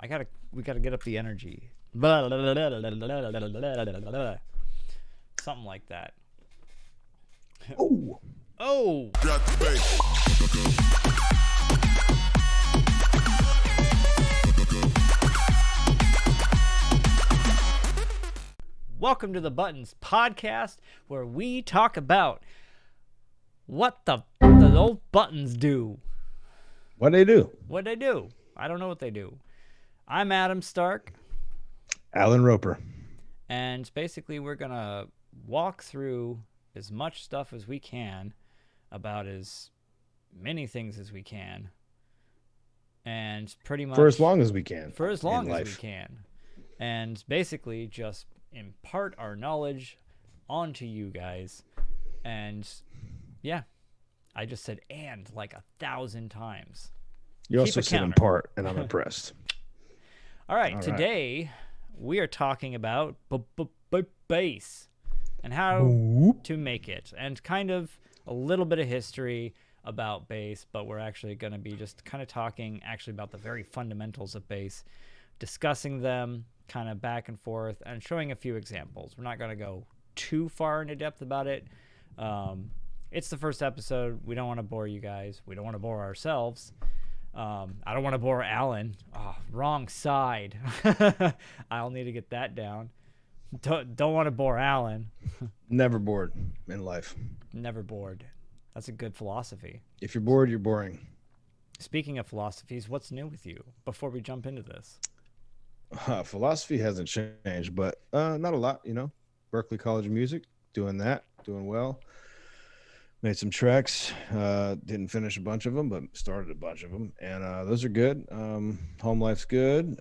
We gotta get up the energy. Something like that. Oh, Oh, Got the bass. welcome to the Buttons podcast, where we talk about what the old buttons do. what they do? What they do? I don't know what they do. I'm Adam Stark, Alan Roper. and basically we're gonna walk through as much stuff as we can about as many things as we can, and pretty much For as long as we can. for as long in as life. we can, and basically just impart our knowledge onto you guys. And yeah, I just said "and" like 1,000 times. You Keep also a said in counter. part, and I'm impressed. All right, All right. today we are talking about bass and how Boop. to make it, and kind of a little bit of history about bass, but we're actually going to be just kind of talking actually about the very fundamentals of bass, discussing them kind of back and forth, and showing a few examples. We're not going to go too far into depth about it. It's the first episode. We don't want to bore you guys. We don't want to bore ourselves. I don't want to bore Alan. Oh, wrong side. I'll need to get that down. Don't want to bore Alan. Never bored in life. Never bored. That's a good philosophy. If you're bored, you're boring. Speaking of philosophies, what's new with you before we jump into this? Philosophy hasn't changed, but not a lot, Berkeley College of Music, doing well. Made some tracks. Didn't finish a bunch of them, but started a bunch of them. And those are good. Home life's good.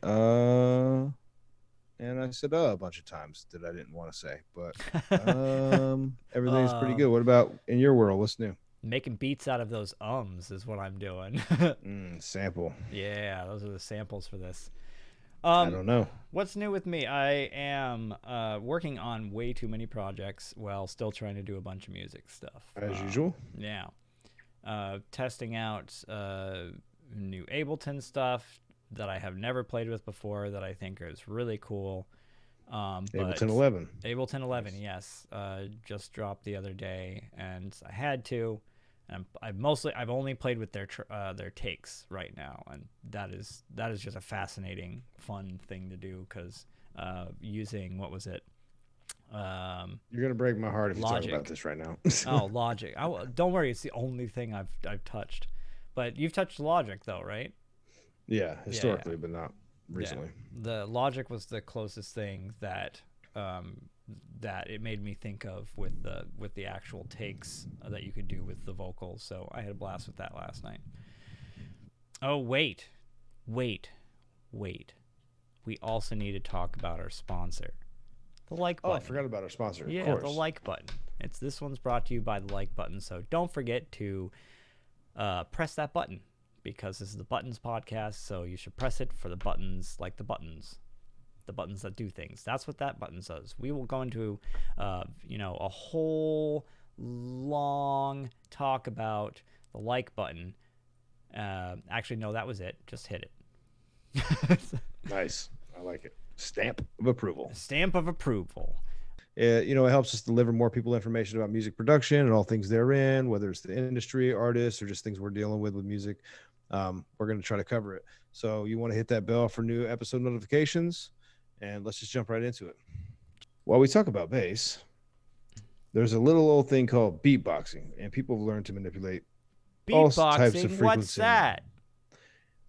And I said a bunch of times that I didn't want to say, but everything's pretty good. What about in your world? What's new? Making beats out of those ums is what I'm doing. Sample. Yeah, those are the samples for this. I don't know. What's new with me? I am working on way too many projects while still trying to do a bunch of music stuff. As usual. Yeah. Testing out new Ableton stuff that I have never played with before that I think is really cool. Ableton 11. Ableton 11, yes. Just dropped the other day, and I had to. And I've only played with their takes right now, and that is just a fascinating, fun thing to do, because using, what was it? You're gonna break my heart if you Logic. talk about this right now. Oh, Logic. Don't worry, it's the only thing I've touched. But you've touched Logic though, right? Yeah, historically, but not recently. Yeah. The Logic was the closest thing that that it made me think of with the actual takes that you could do with the vocals. So I had a blast with that last night. Oh, wait. We also need to talk about our sponsor, the like Oh, button. I forgot about our sponsor. Yeah, of course. the like button. This one's brought to you by the like button. So don't forget to press that button, because this is the Buttons podcast. So you should press it for the buttons, like the buttons that do things. That's what that button does. We will go into a whole long talk about the like button. Actually, no, that was it. Just hit it. Nice. I like it. Stamp of approval. Stamp of approval. It helps us deliver more people information about music production and all things therein, whether it's the industry, artists, or just things we're dealing with music. We're going to try to cover it. So you want to hit that bell for new episode notifications, and let's just jump right into it. While we talk about bass, there's a little old thing called beatboxing, and people have learned to manipulate all types of Beatboxing. frequency. What's that?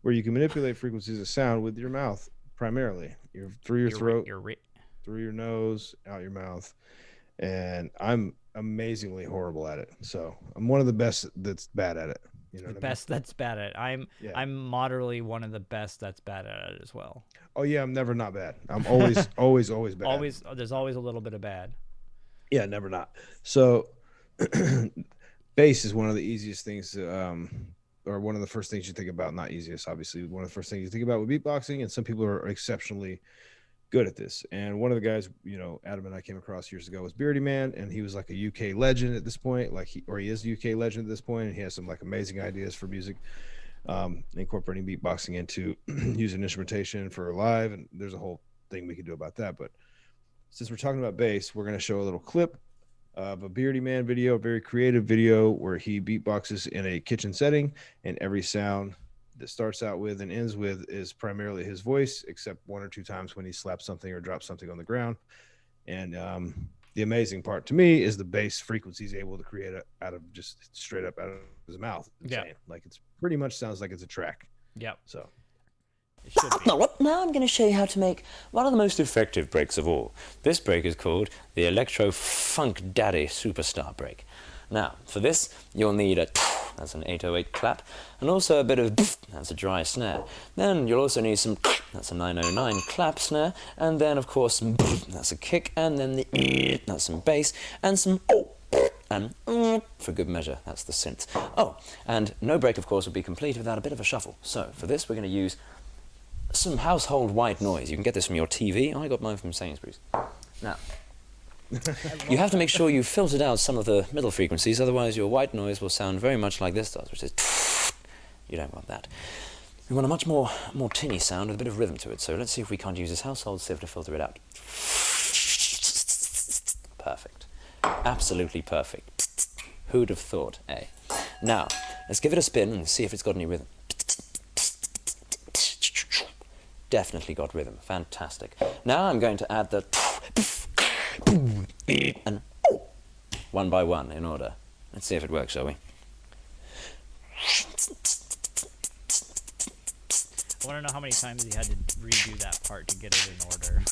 Where you can manipulate frequencies of sound with your mouth, primarily. Through your throat, through your nose, out your mouth. And I'm amazingly horrible at it. So I'm one of the best that's bad at it. You know, The best that's bad at it. I'm moderately one of the best that's bad at it as well. Oh yeah, I'm never not bad. I'm always always bad. There's always a little bit of bad. Yeah, never not. So bass is one of the easiest things to, or one of the first things you think about. Not easiest, obviously. One of the first things you think about with beatboxing, and some people are exceptionally good at this. And one of the guys, Adam and I came across years ago was Beardy Man, and he was like a UK legend at this point, he is a UK legend at this point, and he has some like amazing ideas for music. incorporating beatboxing into using instrumentation for live, and there's a whole thing we could do about that. But since we're talking about bass, we're going to show a little clip of a Beardy Man video, a very creative video where he beatboxes in a kitchen setting, and every sound that starts out with and ends with is primarily his voice, except one or two times when he slaps something or drops something on the ground. And the amazing part to me is the bass frequency he's able to create out of just straight up out of his mouth. Yeah. Like it's pretty much sounds like it's a track. Yep. So It should be. Now I'm going to show you how to make one of the most effective breaks of all. This break is called the Electro Funk Daddy Superstar break. Now, for this, you'll need a that's an 808 clap, and also a bit of that's a dry snare. Then you'll also need some that's a 909 clap snare, and then of course some that's a kick, and then the that's some bass, and some and for good measure, that's the synth. Oh, and no break, of course, would be complete without a bit of a shuffle. So for this, we're going to use some household white noise. You can get this from your TV. I got mine from Sainsbury's. Now, you have to make sure you filtered out some of the middle frequencies, otherwise your white noise will sound very much like this does, which is you don't want that. We want a much more tinny sound with a bit of rhythm to it. So let's see if we can't use this household sieve to filter it out. Perfect. Absolutely perfect. Who'd have thought, eh? Now, let's give it a spin and see if it's got any rhythm. Definitely got rhythm. Fantastic. Now I'm going to add the and one by one in order. Let's see if it works, shall we? I want to know how many times he had to redo that part to get it in order.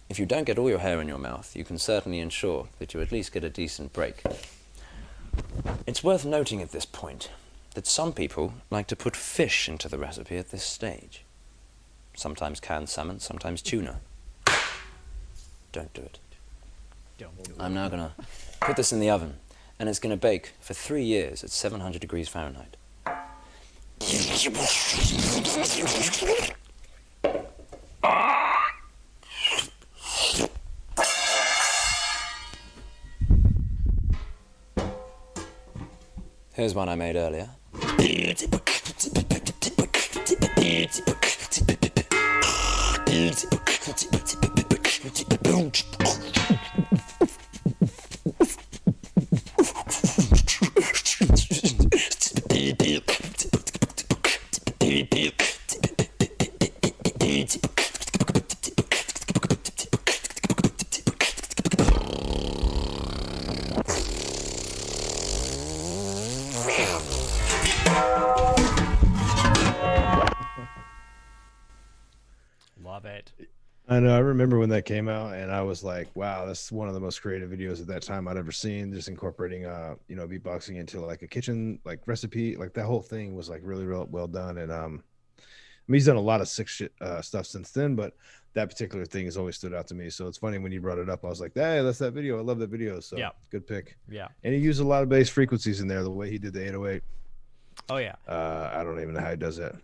If you don't get all your hair in your mouth, you can certainly ensure that you at least get a decent break. It's worth noting at this point that some people like to put fish into the recipe at this stage. Sometimes canned salmon, sometimes tuna. Don't do it. Don't do it. I'm now going to put this in the oven, and it's going to bake for 3 years at 700 degrees Fahrenheit. Here's one I made earlier. Love it. I know. I remember when that came out, and I was like, "Wow, that's one of the most creative videos at that time I'd ever seen." Just incorporating, beatboxing into like a kitchen like recipe, like that whole thing was like really, real well done. And I mean, he's done a lot of sick shit stuff since then, but that particular thing has always stood out to me. So it's funny when you brought it up, I was like, "Hey, that's that video. I love that video." So Yeah. good pick. Yeah. And he used a lot of bass frequencies in there. The way he did the 808, Oh yeah. I don't even know how he does that.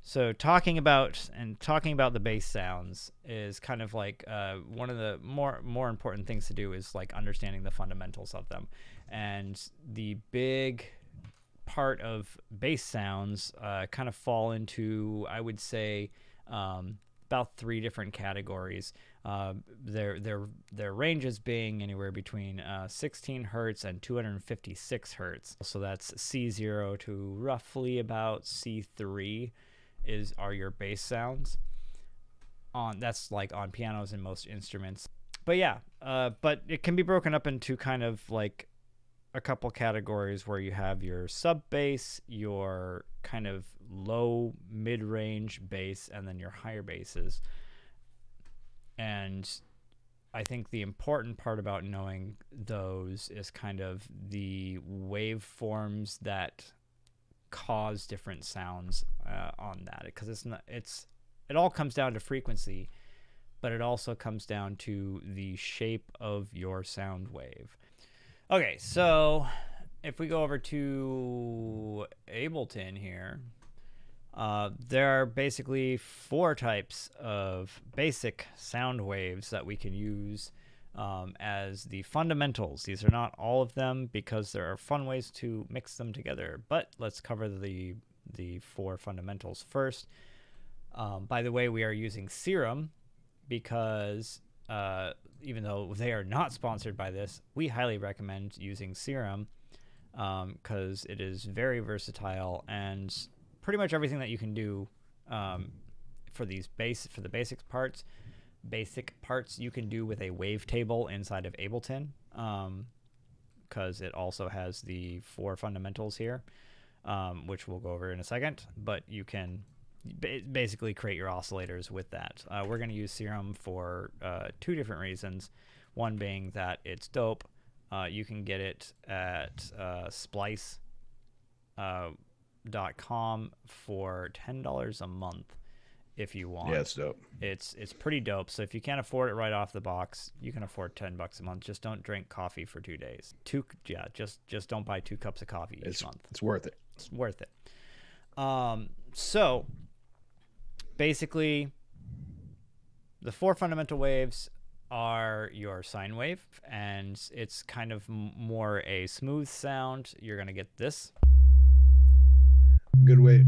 So talking about the bass sounds is kind of like one of the more important things to do is like understanding the fundamentals of them. And the big part of bass sounds kind of fall into, I would say, about 3 different categories. Their ranges being anywhere between 16 hertz and 256 hertz. So that's C0 to roughly about C3 are your bass sounds. That's like on pianos and most instruments. But yeah, but it can be broken up into kind of like a couple categories where you have your sub bass, your kind of low mid-range bass, and then your higher basses. And I think the important part about knowing those is kind of the waveforms that cause different sounds on that, because it all comes down to frequency, but it also comes down to the shape of your sound wave. Okay, so if we go over to Ableton here, there are basically 4 types of basic sound waves that we can use as the fundamentals. These are not all of them because there are fun ways to mix them together, but let's cover the 4 fundamentals first. By the way, we are using Serum because even though they are not sponsored by this, we highly recommend using Serum because it is very versatile, and pretty much everything that you can do for the basic parts you can do with a wavetable inside of Ableton, because it also has the 4 fundamentals here, which we'll go over in a second. But you can basically create your oscillators with that. We're going to use Serum for 2 different reasons. One being that it's dope. You can get it at Splice.com for $10 a month if you want. Yeah, it's dope. It's pretty dope. So if you can't afford it right off the box, you can afford $10 a month. Just don't drink coffee for 2 days. Just don't buy 2 cups of coffee each month. It's worth it. It's worth it. So basically, the 4 fundamental waves are your sine wave, and it's kind of more a smooth sound. You're going to get this. Good way.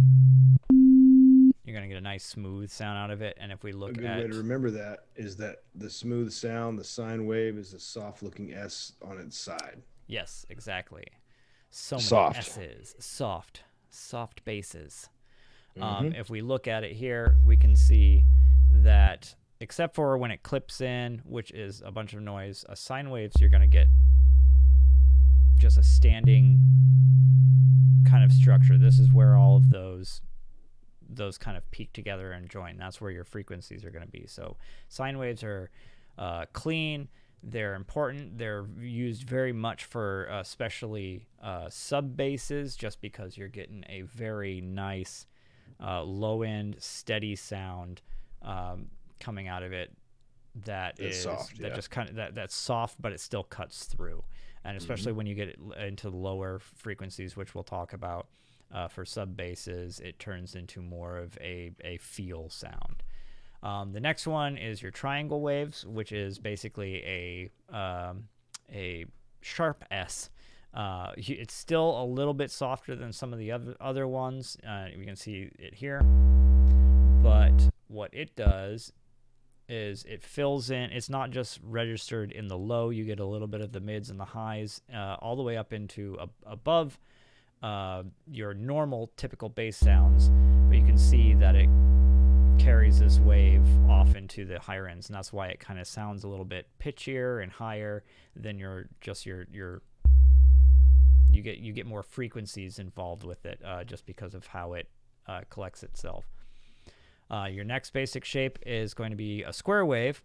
You're going to get a nice smooth sound out of it. And if we look A good way to remember that is that the smooth sound, the sine wave, is a soft looking S on its side. Yes, exactly. So many Soft. S's. Soft basses. If we look at it here, we can see that except for when it clips in, which is a bunch of noise, a sine waves, you're going to get just a standing kind of structure. This is where all of those kind of peak together and join. That's where your frequencies are going to be. So sine waves are clean. They're important. They're used very much for especially sub basses, just because you're getting a very nice low end steady sound coming out of it that's soft, just kind of that's soft, but it still cuts through. And especially when you get into lower frequencies, which we'll talk about for sub basses, it turns into more of a feel sound. The next one is your triangle waves, which is basically a sharp S. It's still a little bit softer than some of the other ones. We can see it here. But what it does is it fills in. It's not just registered in the low. You get a little bit of the mids and the highs all the way up into above your normal typical bass sounds. But you can see that it carries this wave off into the higher ends, and that's why it kind of sounds a little bit pitchier and higher than you get more frequencies involved with it, just because of how it collects itself. Your next basic shape is going to be a square wave,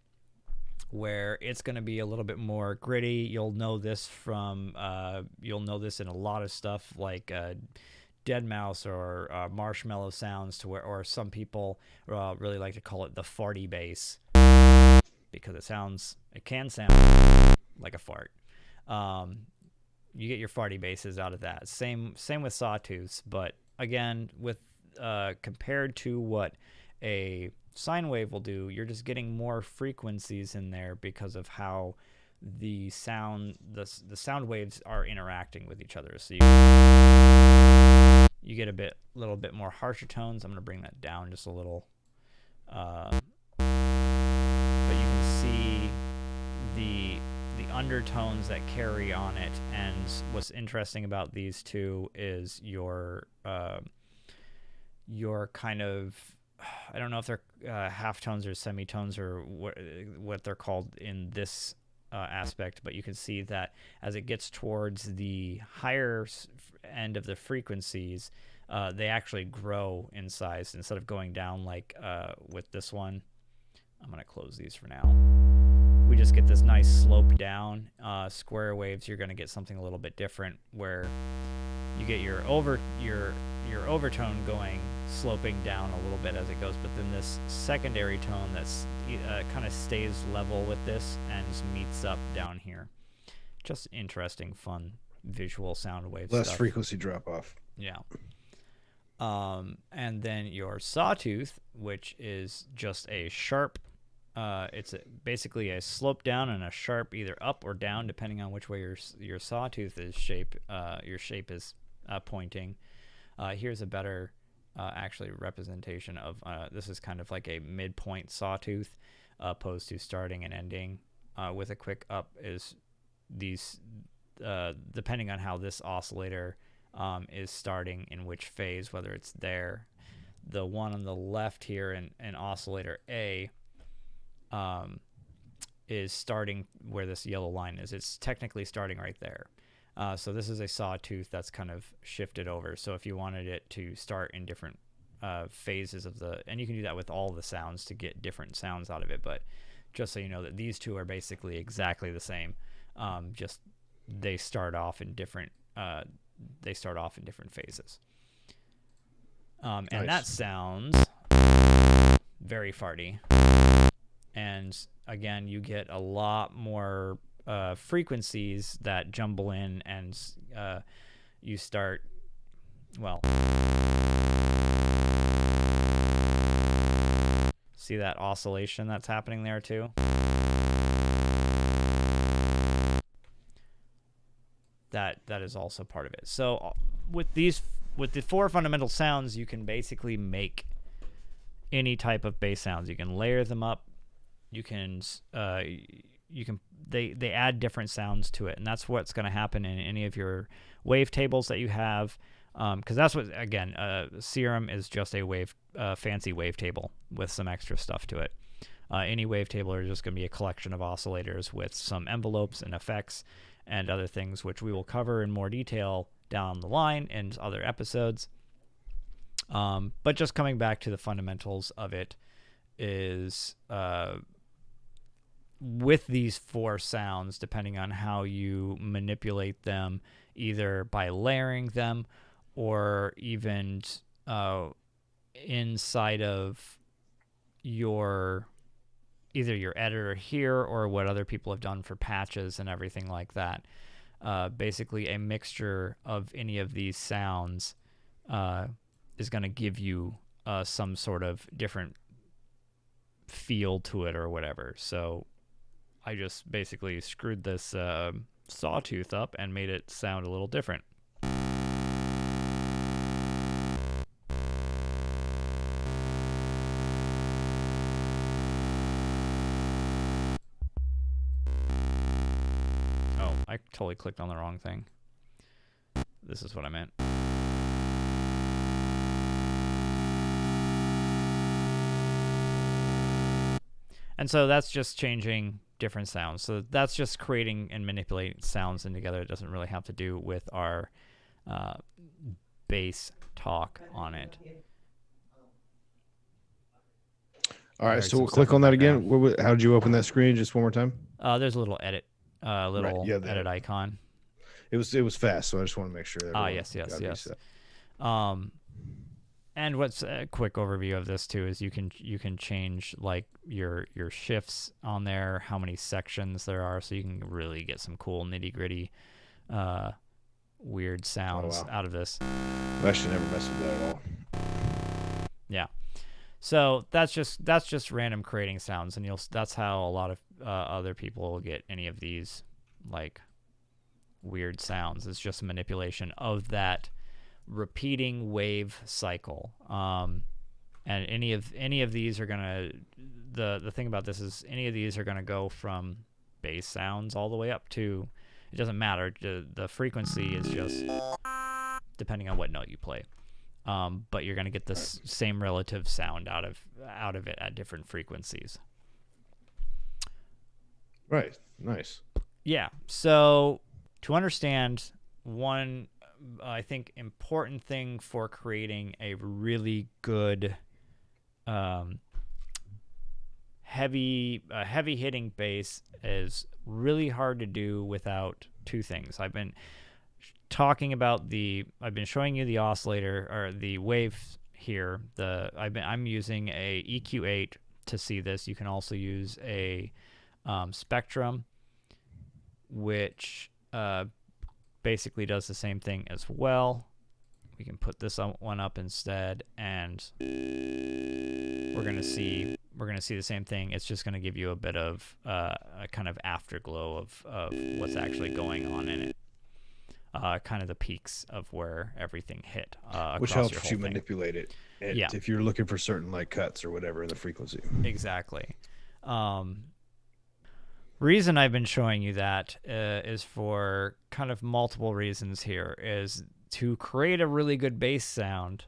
where it's going to be a little bit more gritty. You'll know this in a lot of stuff like Dead Mouse or Marshmallow sounds, or some people really like to call it the farty bass, because it can sound like a fart. You get your farty basses out of that. Same with sawtooths, but again, with compared to what a sine wave will do, you're just getting more frequencies in there because of how the sound waves are interacting with each other. So you get a little bit more harsher tones. I'm going to bring that down just a little, but you can see the undertones that carry on it. And what's interesting about these two is your kind of, I don't know if they're halftones or semitones or what they're called in this aspect, but you can see that as it gets towards the higher end of the frequencies, they actually grow in size instead of going down like with this one. I'm going to close these for now. We just get this nice slope down. Square waves, you're going to get something a little bit different, where you get your your overtone going sloping down a little bit as it goes, but then this secondary tone that's kind of stays level with this and meets up down here. Just interesting, fun visual sound wave Less stuff. frequency drop off. Yeah. And then your sawtooth, which is just a sharp. It's basically a slope down and a sharp either up or down, depending on which way your sawtooth is shape. Your shape is pointing. Here's a better actually representation of this is kind of like a midpoint sawtooth, opposed to starting and ending with a quick up. Is these depending on how this oscillator is starting in which phase, whether it's there. The one on the left here in oscillator A is starting where this yellow line is. It's technically starting right there. So this is a sawtooth that's kind of shifted over. So if you wanted it to start in different phases of and you can do that with all the sounds to get different sounds out of it, but just so you know that these two are basically exactly the same. Just they start off in different phases. Nice. And that sounds very farty. And again, you get a lot more frequencies that jumble in, and you start, well, see that oscillation that's happening there too? That is also part of it. So with the 4 fundamental sounds, you can basically make any type of bass sounds. You can layer them up. You can they add different sounds to it, and that's what's going to happen in any of your wavetables that you have, because that's what, again, Serum is just a fancy wavetable with some extra stuff to it. Any wavetable is just going to be a collection of oscillators with some envelopes and effects and other things, which we will cover in more detail down the line in other episodes. But just coming back to the fundamentals of it is, with these 4 sounds, depending on how you manipulate them, either by layering them or even inside of either your editor here or what other people have done for patches and everything like that. Basically, a mixture of any of these sounds is going to give you some sort of different feel to it or whatever. So I just basically screwed this sawtooth up and made it sound a little different. Oh, I totally clicked on the wrong thing. This is what I meant. And so that's just changing different sounds. So that's just creating and manipulating sounds in together. It doesn't really have to do with our bass talk on it. All right, so we'll click on that again. How did you open that screen? Just one more time. There's a little edit, edit icon. It was fast, so I just want to make sure. Yes. And what's a quick overview of this too is you can change like your shifts on there, how many sections there are, so you can really get some cool nitty gritty, weird sounds out of this. I've actually never messed with that at all. Yeah. So that's just random creating sounds, and that's how a lot of other people will get any of these like weird sounds. It's just a manipulation of that repeating wave cycle. And any of these are gonna, the thing about this is any of these are gonna go from bass sounds all the way up to, it doesn't matter, the frequency is just depending on what note you play. But you're gonna get this same relative sound out of it at different frequencies. Right. Nice. Yeah. So to understand one, I think, important thing for creating a really good heavy hitting bass is really hard to do without 2 things. I've been talking about I've been showing you the oscillator or the wave here. I'm using a EQ8 to see this. You can also use a Spectrum, which basically does the same thing as well. We can put this one up instead, and we're gonna see the same thing. It's just gonna give you a bit of a kind of afterglow of what's actually going on in it. Kind of the peaks of where everything hit. Which across your helps whole you thing. manipulate it. Yeah. If you're looking for certain like cuts or whatever in the frequency. Exactly. Reason I've been showing you that is for kind of multiple reasons here. Is to create a really good bass sound,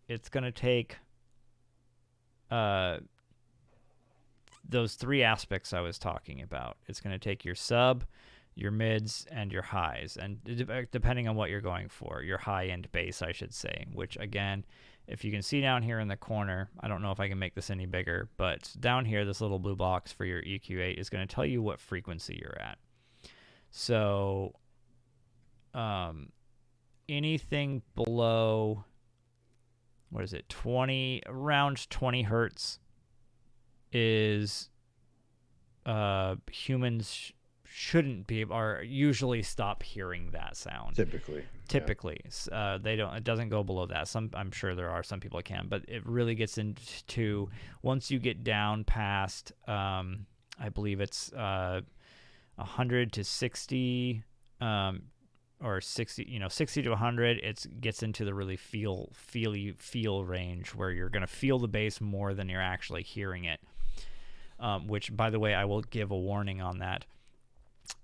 it's going to take those three aspects I was talking about. It's going to take your sub, your mids, and your highs. And depending on what you're going for, your high-end bass, I should say, which, again, if you can see down here in the corner, I don't know if I can make this any bigger, but down here, this little blue box for your EQ8 is going to tell you what frequency you're at. So anything below, what is it, around 20 hertz is humans shouldn't be or usually stop hearing that sound. Typically, they don't. It doesn't go below that. I'm sure there are some people that can, but it really gets into once you get down past, I believe it's 100 to 60, or 60, 60 to 100. It gets into the really feel range where you're gonna feel the bass more than you're actually hearing it. Which, by the way, I will give a warning on that.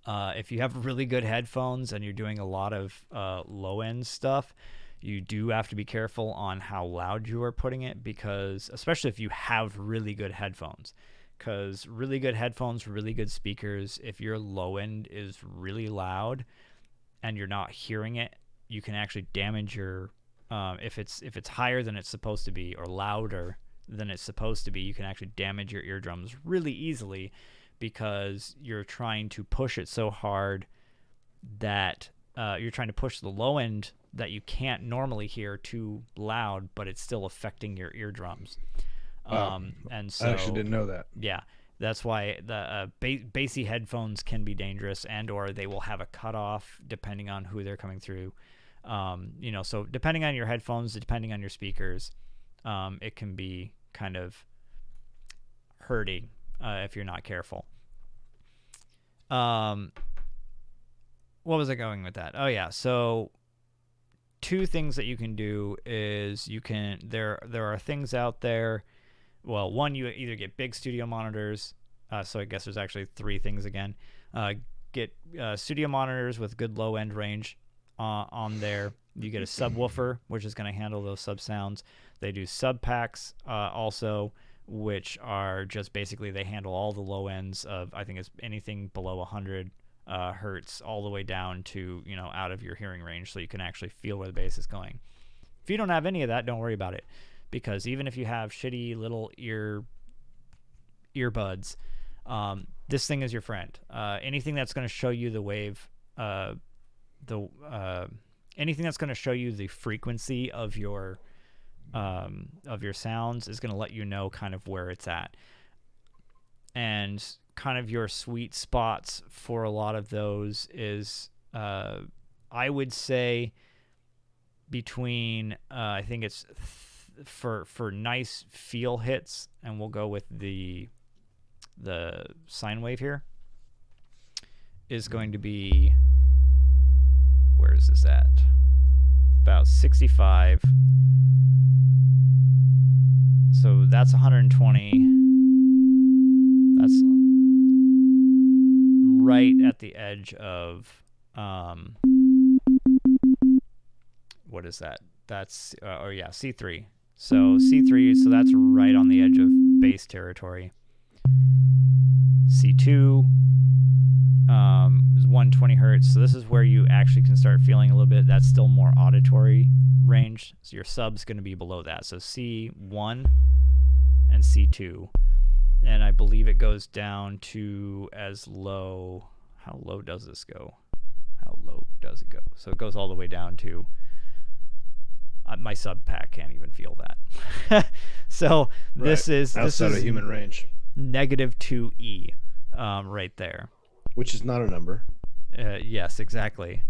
If you have really good headphones and you're doing a lot of low-end stuff, you do have to be careful on how loud you are putting it, because especially if you have really good headphones, because really good headphones, really good speakers, if your low-end is really loud and you're not hearing it, you can actually damage your if it's higher than it's supposed to be or louder than it's supposed to be, you can actually damage your eardrums really easily, because you're trying to push it so hard that you're trying to push the low end that you can't normally hear too loud, but it's still affecting your eardrums. And so I actually didn't know that. Yeah, that's why the bassy headphones can be dangerous, and or they will have a cutoff depending on who they're coming through. So depending on your headphones, depending on your speakers, it can be kind of hurting if you're not careful. What was I going with that? Oh yeah, so two things that you can do is there are things out there. Well, one, you either get big studio monitors. So I guess there's actually three things again. Get studio monitors with good low end range on there. You get a subwoofer, which is going to handle those sub sounds. They do sub packs also, which are just basically they handle all the low ends of, I think it's anything below 100 hertz all the way down to, out of your hearing range, so you can actually feel where the bass is going. If you don't have any of that, don't worry about it, because even if you have shitty little earbuds, this thing is your friend. Anything that's going to show you the wave, anything that's going to show you the frequency of your sounds is going to let you know kind of where it's at. And kind of your sweet spots for a lot of those is, I would say between, I think it's for nice feel hits, and we'll go with the sine wave here, is going to be, where is this at? About 65. So that's 120. That's right at the edge of, what is that? That's, C3. So C3, so that's right on the edge of bass territory. C2 is 120 hertz. So this is where you actually can start feeling a little bit. That's still more auditory range. So your sub's going to be below that. So C1 and C2. And I believe it goes down to as low. How low does this go? How low? does it go. So it goes all the way down to my sub pack can't even feel that. So this is outside of human range, -2 E, right there. which is not a number. Yes, exactly.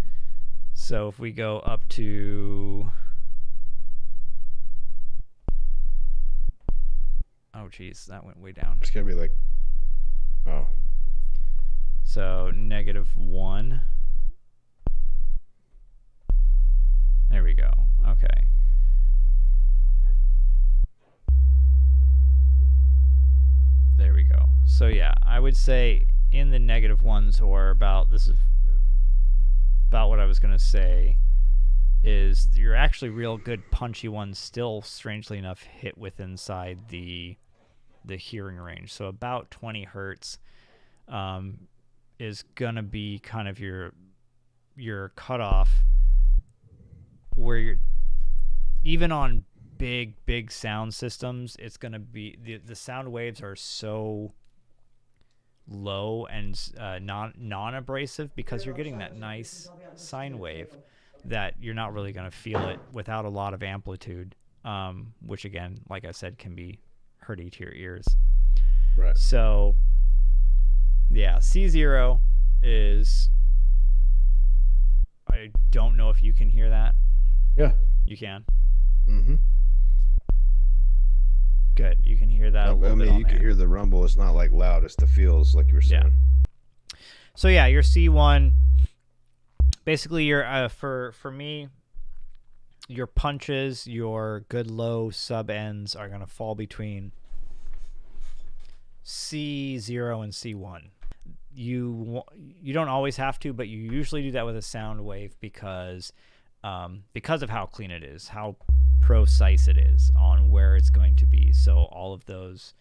So if we go up to, oh geez, that went way down. It's gotta be like, oh, So -1. There we go. Okay. There we go. So yeah, I would say in the -1s, or about, this is about what I was gonna say, is you're actually real good punchy ones still, strangely enough, hit with inside the hearing range. So about 20 hertz is gonna be kind of your cutoff, where you're, even on big sound systems, it's gonna be the sound waves are so low and non-abrasive, because you're getting that nice sine wave, that you're not really gonna feel it without a lot of amplitude, which again, like I said, can be hurty to your ears. right. So yeah, C0 is, I don't know if you can hear that. Yeah. You can? Mm-hmm. Good. You can hear that a I little bit mean, on you can there. hear the rumble. It's not like loud. It's the feels, like you were saying. So yeah, your C1, basically your for me, your punches, your good low sub ends are gonna fall between C0 and C1. You don't always have to, but you usually do that with a sound wave, because of how clean it is, how precise it is on where it's going to be. So all of those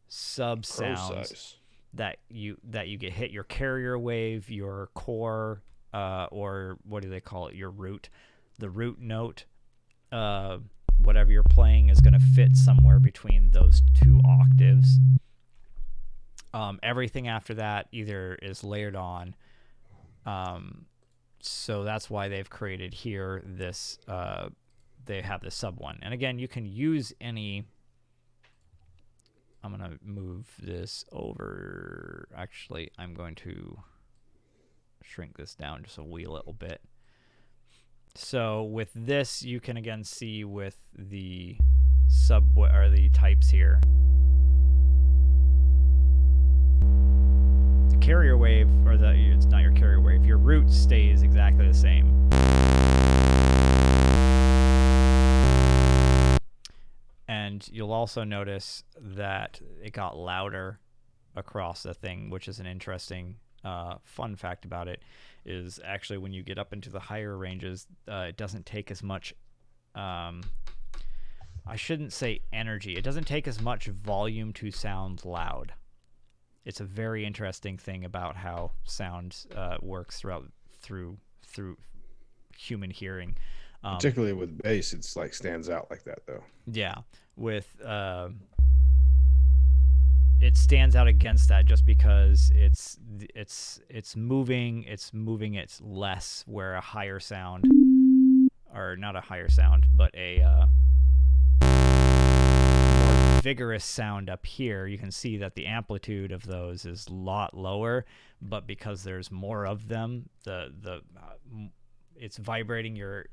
sub sounds that you get hit, your carrier wave, your core, or what do they call it, your root, the root note, whatever you're playing is going to fit somewhere between those 2 octaves. Everything after that either is layered on. So that's why they've created here this, they have the sub one. And again, you can use any, I'm going to move this over. Actually, I'm going to shrink this down just a wee little bit. So with this, you can again see with the sub, or the types here, the carrier wave, or it's not your carrier wave, your root stays exactly the same. And you'll also notice that it got louder across the thing, which is an interesting fun fact about it, is actually when you get up into the higher ranges, it doesn't take as much, I shouldn't say energy, it doesn't take as much volume to sound loud. It's a very interesting thing about how sound works through human hearing. Particularly with bass, it's like stands out like that though. Yeah, with it stands out against that just because it's moving it less, where a higher sound, or not a higher sound, but a more vigorous sound up here, you can see that the amplitude of those is a lot lower, but because there's more of them, it's vibrating your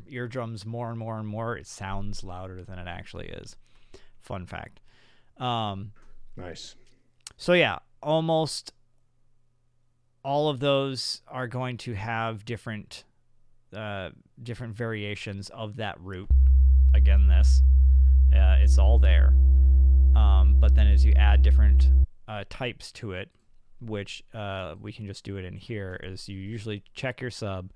eardrums more and more and more. It sounds louder than it actually is. Fun fact. Nice. So yeah, almost all of those are going to have different variations of that root. Again, it's all there. But then as you add different types to it, which we can just do it in here, is you usually check your sub.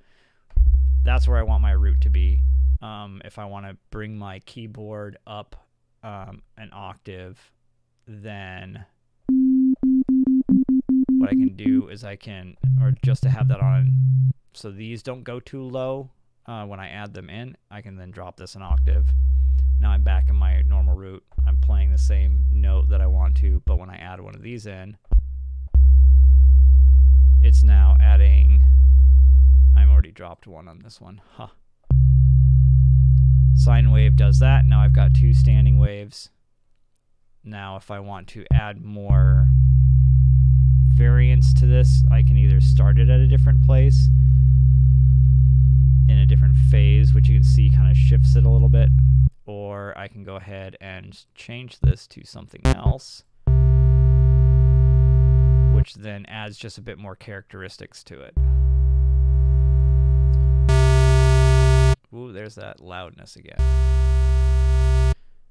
That's where I want my root to be. If I want to bring my keyboard up an octave, then what I can do is or just to have that on, so these don't go too low, when I add them in, I can then drop this an octave. Now I'm back in my normal root. I'm playing the same note that I want to, but when I add one of these in, it's now adding, I'm already chopped one on this one. Huh. Sine wave does that. Now I've got 2 standing waves. Now if I want to add more variance to this, I can either start it at a different place in a different phase, which you can see kind of shifts it a little bit, or I can go ahead and change this to something else, which then adds just a bit more characteristics to it. Ooh, there's that loudness again.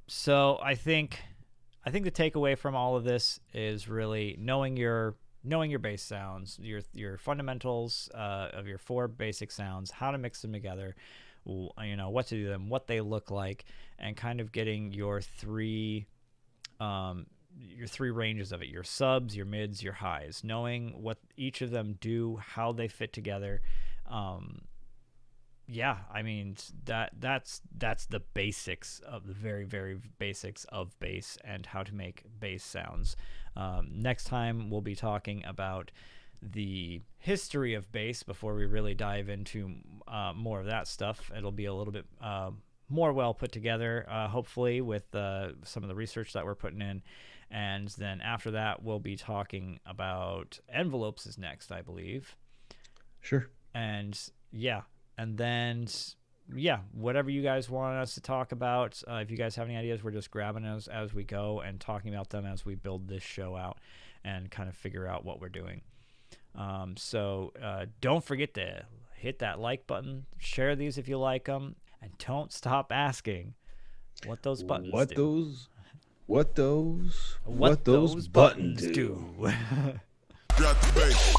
So I think the takeaway from all of this is really knowing your bass sounds, your fundamentals of your 4 basic sounds, how to mix them together, you know, what to do them, what they look like, and kind of getting your 3 ranges of it, your subs, your mids, your highs, knowing what each of them do, how they fit together. Yeah, I mean, that's the basics of the very, very basics of bass and how to make bass sounds. Next time we'll be talking about the history of bass before we really dive into more of that stuff. It'll be a little bit more well put together, hopefully, with some of the research that we're putting in. And then after that, we'll be talking about envelopes is next, I believe. Sure. And yeah. And then, yeah, whatever you guys want us to talk about, if you guys have any ideas, we're just grabbing those as we go and talking about them as we build this show out and kind of figure out what we're doing. So don't forget to hit that like button, share these if you like them, and don't stop asking what those buttons do. What those buttons do. Got the bass.